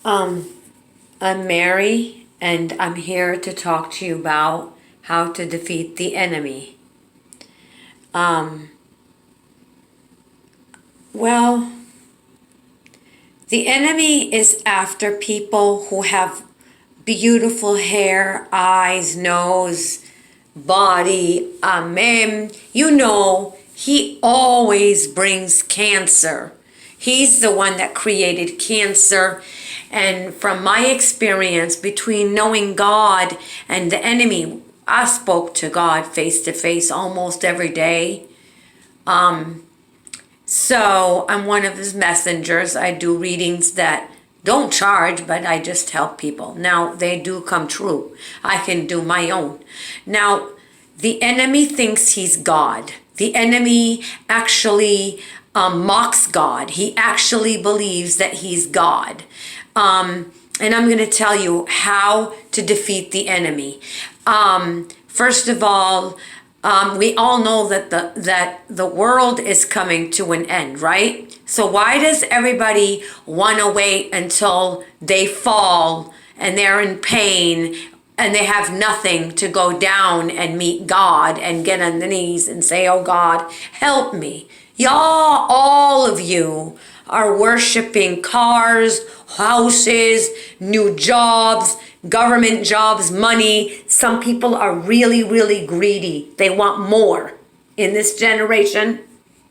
Um, I'm Mary, and I'm here to talk to you about how to defeat the enemy. Um, well, the enemy is after people who have beautiful hair, eyes, nose, body. Amen. You know, he always brings cancer. He's the one that created cancer. And from my experience between knowing God and the enemy, I spoke to God face to face almost every day. So I'm one of his messengers. I do readings that don't charge, but I just help people. Now, they do come true. I can do my own. Now, the enemy thinks he's God. The enemy actually mocks God. He actually believes that he's God. And I'm going to tell you how to defeat the enemy. First of all, we all know that the world is coming to an end, right? So why does everybody want to wait until they fall and they're in pain and they have nothing to go down and meet God and get on the knees and say, "Oh God, help me"? Y'all, all of you are worshiping cars, houses, new jobs, government jobs, money. Some people are really, really greedy. They want more in this generation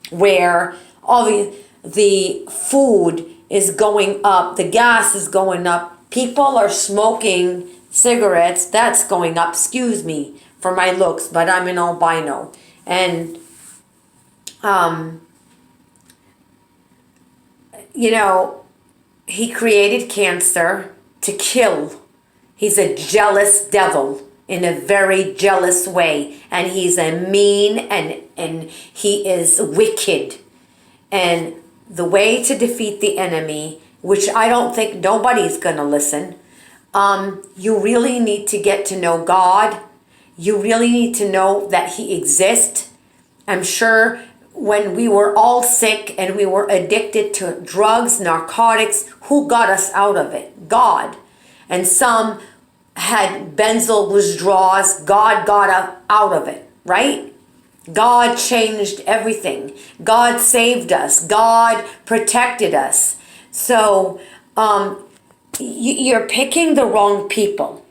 where all the food is going up, the gas is going up, people are smoking cigarettes, that's going up. Excuse me for my looks, but I'm an albino. And you know, he created cancer to kill. He's a jealous devil in a very jealous way. And he's a mean and he is wicked. And the way to defeat the enemy, which I don't think nobody's going to listen, you really need to get to know God. You really need to know that he exists. I'm sure when we were all sick and we were addicted to drugs, narcotics, who got us out of it? God. And some had benzyl withdrawals. God got us out of it, right? God changed everything. God saved us. God protected us. So you're picking the wrong people.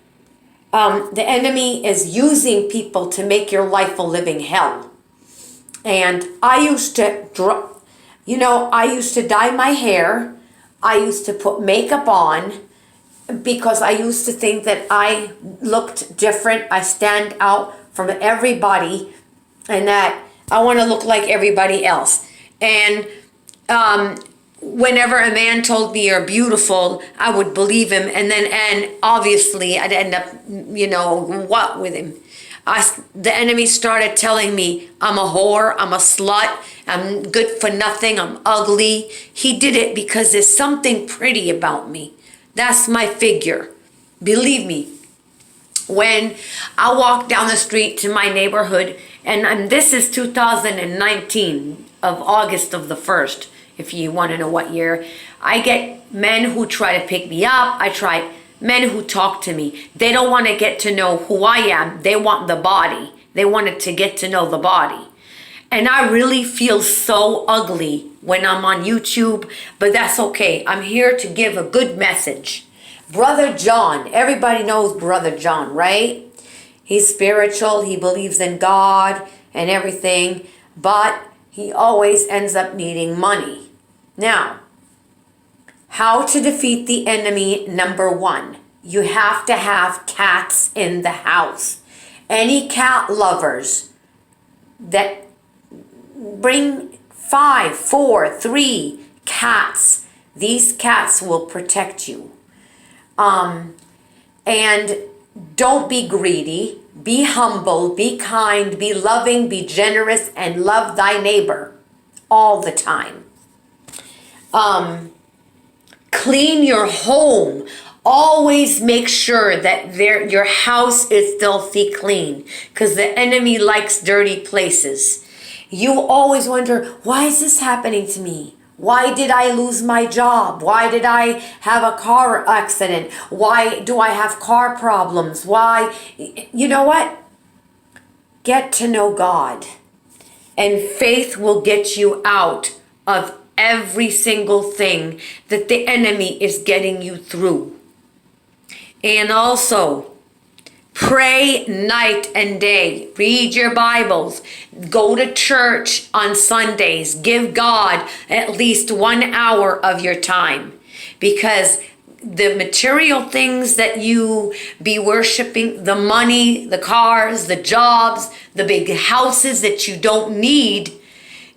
The enemy is using people to make your life a living hell. And I used to, I used to dye my hair. I used to put makeup on because I used to think that I looked different. I stand out from everybody and that I want to look like everybody else. And whenever a man told me you're beautiful, I would believe him. And obviously I'd end up, what with him. The enemy started telling me I'm a whore, I'm a slut, I'm good for nothing, I'm ugly. He did it because there's something pretty about me. That's my figure. Believe me, when I walk down the street to my neighborhood, and this is 2019 of August of the 1st, if you want to know what year, I get men who try to pick me up. I try men who talk to me. They don't want to get to know who I am. They want the body. They wanted to get to know the body. And I really feel so ugly when I'm on YouTube, but that's okay. I'm here to give a good message. Brother John, everybody knows Brother John, right? He's spiritual. He believes in God and everything, but he always ends up needing money. Now, how to defeat the enemy, number 1. You have to have cats in the house. Any cat lovers that bring 5, 4, 3 cats, these cats will protect you. And don't be greedy. Be humble, be kind, be loving, be generous, and love thy neighbor all the time. Clean your home. Always make sure that your house is filthy clean, because the enemy likes dirty places. You always wonder, why is this happening to me? Why did I lose my job? Why did I have a car accident? Why do I have car problems? Why? You know what? Get to know God. And faith will get you out of every single thing that the enemy is getting you through. And also, pray night and day. Read your Bibles. Go to church on Sundays. Give God at least 1 hour of your time. Because the material things that you be worshiping, the money, the cars, the jobs, the big houses that you don't need,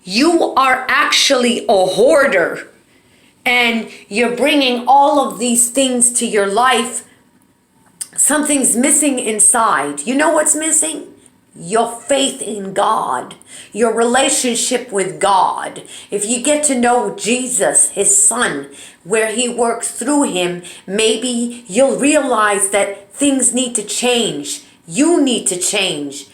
you are actually a hoarder. And you're bringing all of these things to your life. Something's missing inside. You know what's missing? Your faith in God, your relationship with God. If you get to know Jesus, his son, where he works through him, maybe you'll realize that things need to change. You need to change.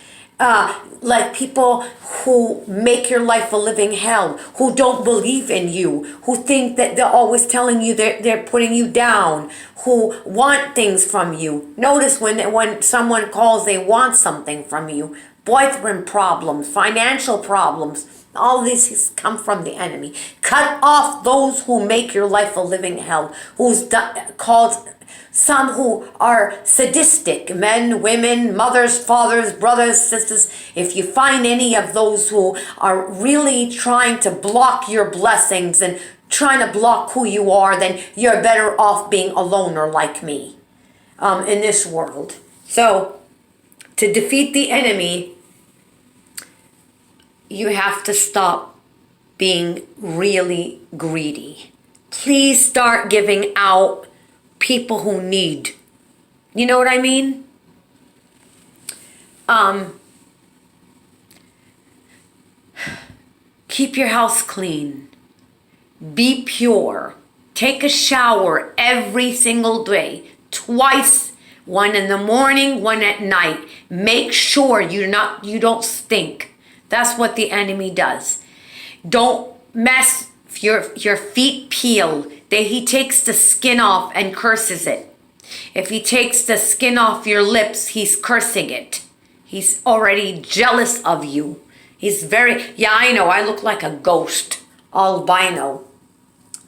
Like people who make your life a living hell, who don't believe in you, who think that they're always telling you they're putting you down, who want things from you. Notice when someone calls, they want something from you. Boyfriend problems, financial problems, all these come from the enemy. Cut off those who make your life a living hell, who's called some who are sadistic, men, women, mothers, fathers, brothers, sisters. If you find any of those who are really trying to block your blessings and trying to block who you are, then you're better off being a loner like me in this world. So, to defeat the enemy, you have to stop being really greedy. Please start giving out people who need. You know what I mean? Keep your house clean. Be pure. Take a shower every single day, twice, one in the morning, one at night. Make sure you don't stink. That's what the enemy does. Don't mess your feet peel. He takes the skin off and curses it. If he takes the skin off your lips, he's cursing it. He's already jealous of you. He's I know, I look like a ghost, albino.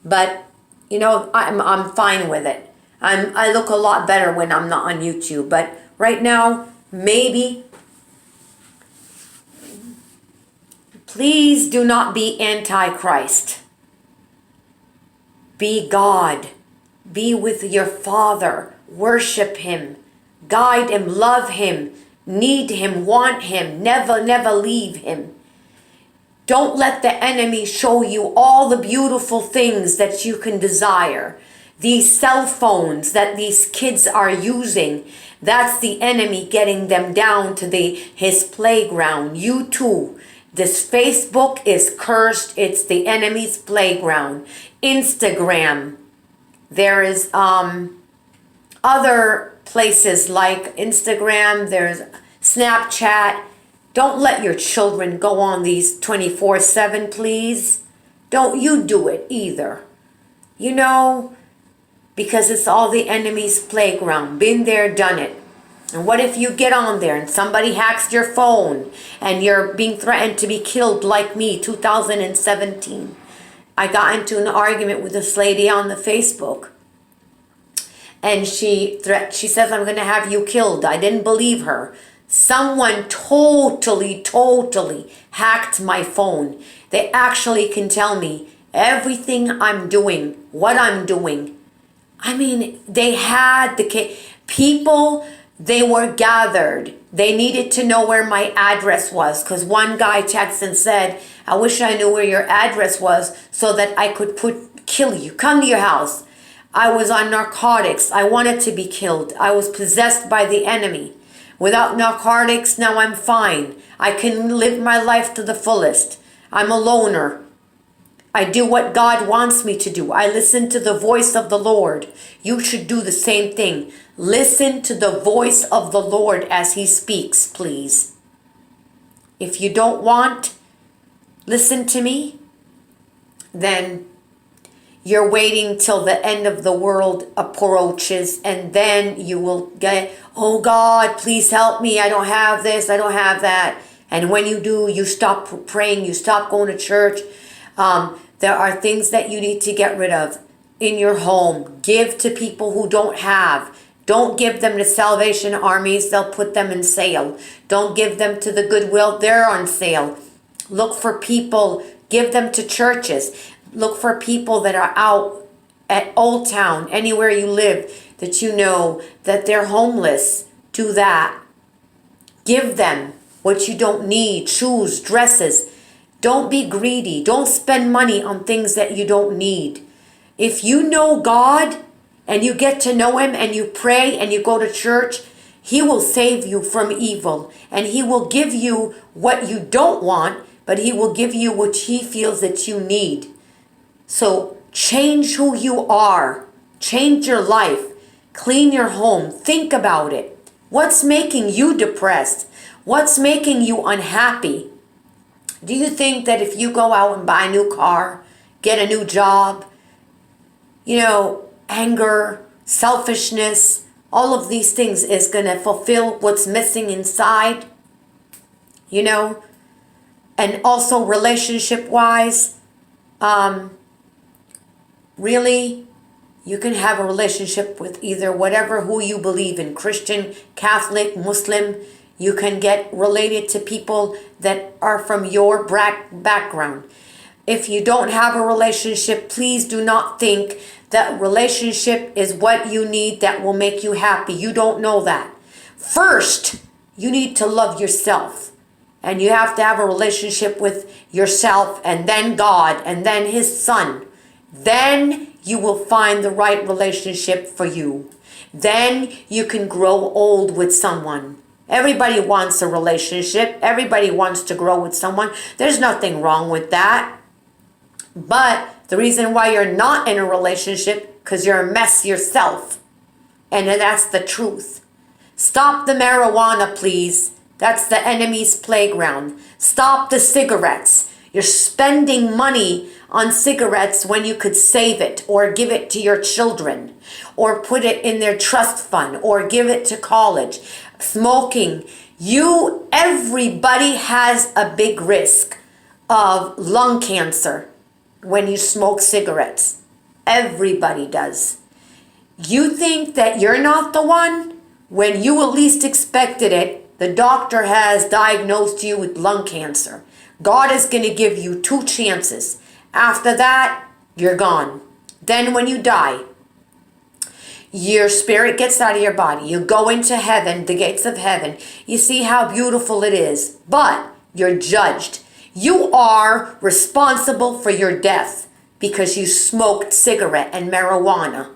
But, I'm fine with it. I look a lot better when I'm not on YouTube. But right now, maybe, please do not be anti-Christ. Be God. Be with your Father. Worship him. Guide him. Love him. Need him. Want him. Never leave him. Don't let the enemy show you all the beautiful things that you can desire. These cell phones that these kids are using, that's the enemy getting them down to his playground. You too. This Facebook is cursed. It's the enemy's playground. Instagram. There is other places like Instagram. There's Snapchat. Don't let your children go on these 24/7, please. Don't you do it either. Because it's all the enemy's playground. Been there, done it. And what if you get on there and somebody hacks your phone and you're being threatened to be killed like me, 2017? I got into an argument with this lady on the Facebook. And she says, I'm going to have you killed. I didn't believe her. Someone totally hacked my phone. They actually can tell me everything I'm doing, what I'm doing. I mean, they had people, they were gathered. They needed to know where my address was because one guy texted and said, I wish I knew where your address was so that I could kill you, come to your house. I was on narcotics. I wanted to be killed. I was possessed by the enemy. Without narcotics, now I'm fine. I can live my life to the fullest. I'm a loner. I do what God wants me to do. I listen to the voice of the Lord. You should do the same thing. Listen to the voice of the Lord as he speaks, please. If you don't want, listen to me. then you're waiting till the end of the world approaches, and then you will get, oh God, please help me. I don't have this. I don't have that. And when you do, you stop praying. You stop going to church. There are things that you need to get rid of in your home. Give to people who don't have. Don't give them to Salvation Armies. They'll put them in sale. Don't give them to the Goodwill. They're on sale. Look for people. Give them to churches. Look for people that are out at Old Town, anywhere you live, that you know that they're homeless. Do that. Give them what you don't need, shoes, dresses. Don't be greedy. Don't spend money on things that you don't need. If you know God and you get to know Him and you pray and you go to church, He will save you from evil, and He will give you what you don't want, but He will give you what He feels that you need. So change who you are. Change your life. Clean your home. Think about it. What's making you depressed? What's making you unhappy? Do you think that if you go out and buy a new car, get a new job, anger, selfishness, all of these things is going to fulfill what's missing inside? And also relationship-wise, really, you can have a relationship with either who you believe in, Christian, Catholic, Muslim. You can get related to people that are from your background. If you don't have a relationship, please do not think that relationship is what you need that will make you happy. You don't know that. First, you need to love yourself. And you have to have a relationship with yourself, and then God, and then His Son. Then you will find the right relationship for you. Then you can grow old with someone. Everybody wants a relationship. Everybody wants to grow with someone. There's nothing wrong with that. But the reason why you're not in a relationship, because you're a mess yourself. And that's the truth. Stop the marijuana, please. That's the enemy's playground. Stop the cigarettes. You're spending money on cigarettes when you could save it or give it to your children or put it in their trust fund or give it to college. Smoking. Everybody has a big risk of lung cancer when you smoke cigarettes. Everybody does. You think that you're not the one? When you least expected it, the doctor has diagnosed you with lung cancer. God is going to give you 2 chances. After that, you're gone. Then when you die, your spirit gets out of your body. You go into heaven, the gates of heaven. You see how beautiful it is. But you're judged. You are responsible for your death because you smoked cigarette and marijuana.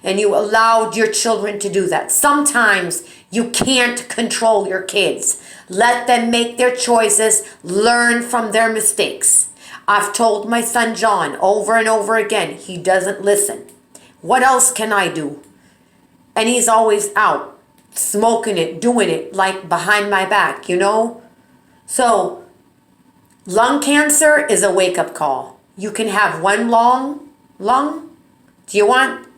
And you allowed your children to do that. Sometimes you can't control your kids. Let them make their choices. Learn from their mistakes. I've told my son John over and over again, he doesn't listen. What else can I do? And he's always out, smoking it, doing it, like behind my back, So, lung cancer is a wake-up call. You can have one lung. Do you want?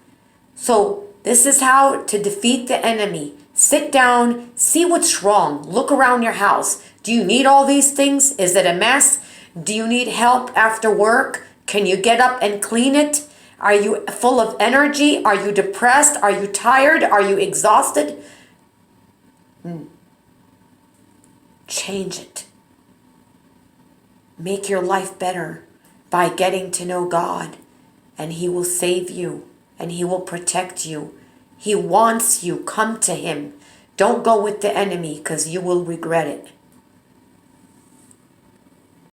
So, this is how to defeat the enemy. Sit down, see what's wrong. Look around your house. Do you need all these things? Is it a mess? Do you need help after work? Can you get up and clean it? Are you full of energy? Are you depressed? Are you tired? Are you exhausted? Change it. Make your life better by getting to know God, and He will save you and He will protect you. He wants you. Come to Him. Don't go with the enemy because you will regret it.